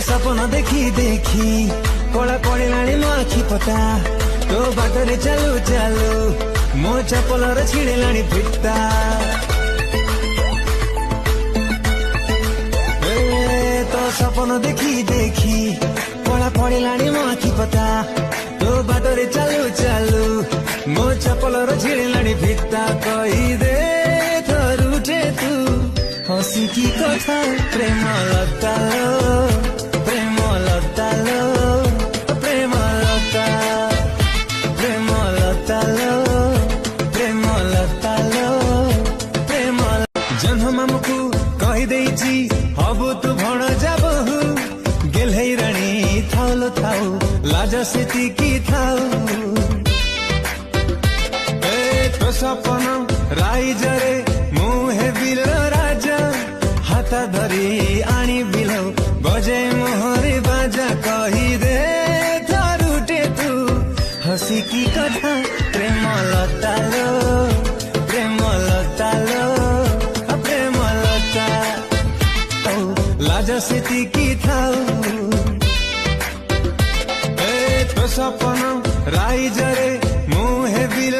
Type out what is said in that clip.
सपन देखी देखी कला पड़िलाणी मो आखि पता तो बाटरे चालू चालू मो चपलर छिड़िलाणी फिटा तो सपन देखी देखी कला पड़िलाणी मो आखि पता तो बाटरे चालू चालू मो चपलर छिड़िलाणी फिटा कही दे थरुटे तू हसी की कथा प्रेम लतालो प्रेम लतालो प्रेम लता प्रेम लतालो प्रेम लतालो प्रेम जन्म मामुकू कही देइची हबु तू भण जाबहु गेलै रानी थाउलो थाउ लाज सेती की थाउ ए तो सपन राइजरे मुहे बिल राजा हाथ धरी आनी बिलो बजे मोहरे बाजा कही दे थारुटे तू हसी की कथा प्रेम लतालो प्रेम लतालो प्रेम लता लाज सेती की थाउ ए तो सपन राइजरे मुहे बिल